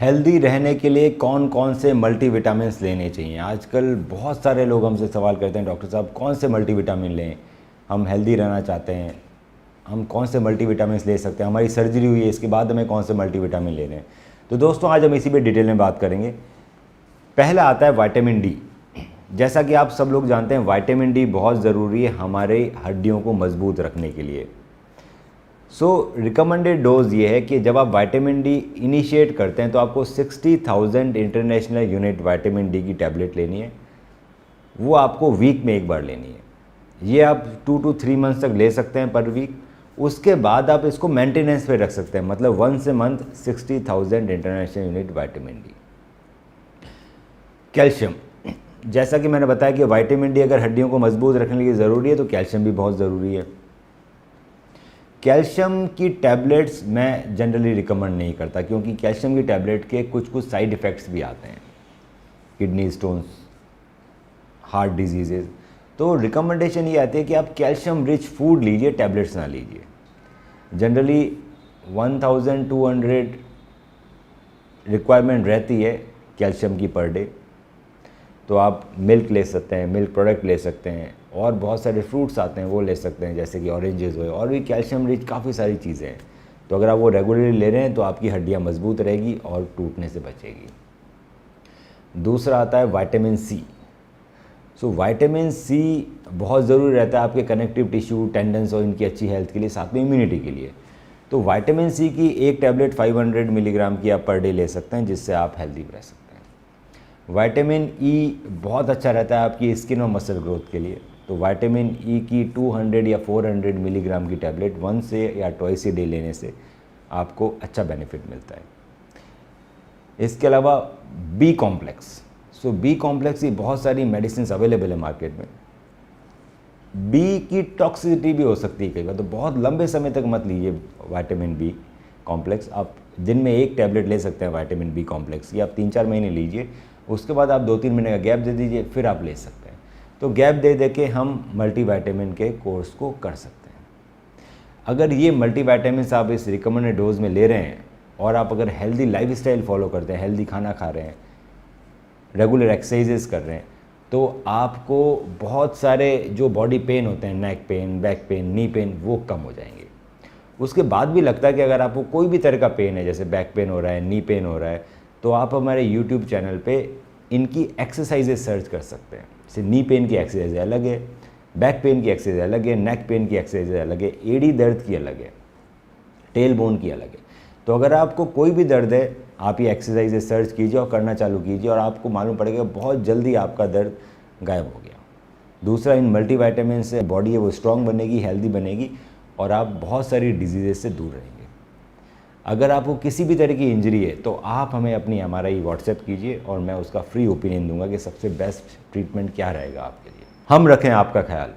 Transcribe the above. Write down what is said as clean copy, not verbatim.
Healthy रहने के लिए कौन कौन से मल्टीविटामिन्स लेने चाहिए। आजकल बहुत सारे लोग हमसे सवाल करते हैं, डॉक्टर साहब कौन से मल्टीविटामिन लें, हम हेल्दी रहना चाहते हैं, हम कौन से मल्टीविटामिन्स ले सकते हैं, हमारी सर्जरी हुई है इसके बाद हमें कौन से मल्टीविटामिन लेने हैं। तो दोस्तों आज हम इसी पे डिटेल में बात करेंगे। पहला आता है विटामिन डी। जैसा कि आप सब लोग जानते हैं विटामिन डी बहुत ज़रूरी है हमारे हड्डियों को मजबूत रखने के लिए। रिकमेंडेड डोज ये है कि जब आप विटामिन डी इनिशिएट करते हैं तो आपको 60,000 इंटरनेशनल यूनिट विटामिन डी की टैबलेट लेनी है। वो आपको वीक में एक बार लेनी है। ये आप 2 to 3 मंथ्स तक ले सकते हैं पर वीक। उसके बाद आप इसको मेंटेनेंस पे रख सकते हैं, मतलब once a month 60,000 international unit vitamin D. Calcium, जैसा कि मैंने बताया कि विटामिन डी अगर हड्डियों को मजबूत रखने के लिए ज़रूरी है तो कैल्शियम भी बहुत ज़रूरी है। कैल्शियम की टैबलेट्स मैं जनरली रिकमेंड नहीं करता क्योंकि कैल्शियम की टैबलेट के कुछ साइड इफ़ेक्ट्स भी आते हैं, किडनी स्टोन्स, हार्ट डिजीज़ेज़। तो रिकमेंडेशन ये आती है कि आप कैल्शियम रिच फूड लीजिए, टैबलेट्स ना लीजिए। जनरली 1200 रिक्वायरमेंट रहती है कैल्शियम की पर डे। तो आप मिल्क ले सकते हैं, मिल्क प्रोडक्ट ले सकते हैं, और बहुत सारे फ्रूट्स आते हैं वो ले सकते हैं, जैसे कि ऑरेंजेस हुए, और भी कैल्शियम रिच काफ़ी सारी चीज़ें हैं। तो अगर आप वो रेगुलरली ले रहे हैं तो आपकी हड्डियाँ मजबूत रहेगी और टूटने से बचेगी। दूसरा आता है विटामिन सी। विटामिन सी बहुत ज़रूरी रहता है आपके कनेक्टिव टिश्यू, टेंडन्स और इनकी अच्छी हेल्थ के लिए, साथ में इम्यूनिटी के लिए। तो विटामिन सी की एक टैबलेट 500 मिलीग्राम की आप पर डे ले सकते हैं, जिससे आप हेल्दी रह सकते हैं। विटामिन ई बहुत अच्छा रहता है आपकी स्किन और मसल ग्रोथ के लिए। तो विटामिन ई की 200 या 400 मिलीग्राम की टैबलेट 1 से या ट्वाइस ए डे लेने से आपको अच्छा बेनिफिट मिलता है। इसके अलावा बी कॉम्प्लेक्स। बी कॉम्प्लेक्स की बहुत सारी मेडिसिन अवेलेबल है मार्केट में। बी की टॉक्सिसिटी भी हो सकती है कई बार, तो बहुत लंबे समय तक मत लीजिए विटामिन बी कॉम्प्लेक्स। आप दिन में एक टैबलेट ले सकते हैं विटामिन बी कॉम्प्लेक्स की, आप 3-4 महीने लीजिए, उसके बाद आप 2-3 महीने का गैप दे दीजिए, फिर आप ले सकते हैं। तो गैप दे दे के हम मल्टीविटामिन के कोर्स को कर सकते हैं। अगर ये मल्टीविटामिन आप इस रिकमेंडेड डोज में ले रहे हैं और आप अगर हेल्दी लाइफस्टाइल फॉलो करते हैं, हेल्दी खाना खा रहे हैं, रेगुलर एक्सरसाइजेस कर रहे हैं, तो आपको बहुत सारे जो बॉडी पेन होते हैं, neck pain, back pain, knee pain, वो कम हो जाएंगे। उसके बाद भी लगता है कि अगर आपको कोई भी तरह का पेन है, जैसे बैक पेन हो रहा है, नी पेन हो रहा है, तो आप हमारे यूट्यूब चैनल पे इनकी एक्सरसाइजेस सर्च कर सकते हैं। जैसे नी पेन की एक्सरसाइज अलग है, बैक पेन की एक्सरसाइज अलग है, नेक पेन की एक्सरसाइज अलग है, एड़ी दर्द की अलग है, टेल बोन की अलग है। तो अगर आपको कोई भी दर्द है, आप ये एक्सरसाइजेस सर्च कीजिए और करना चालू कीजिए, और आपको मालूम पड़ेगा बहुत जल्दी आपका दर्द गायब हो गया। दूसरा, इन मल्टीविटामिन से बॉडी है वो स्ट्रांग बनेगी, हेल्दी बनेगी, और आप बहुत सारी डिजीज़ेस से दूर रहेंगे। अगर आपको किसी भी तरह की इंजरी है तो आप हमें अपनी MRI व्हाट्सएप कीजिए और मैं उसका फ्री ओपिनियन दूंगा कि सबसे बेस्ट ट्रीटमेंट क्या रहेगा आपके लिए। हम रखें आपका ख्याल।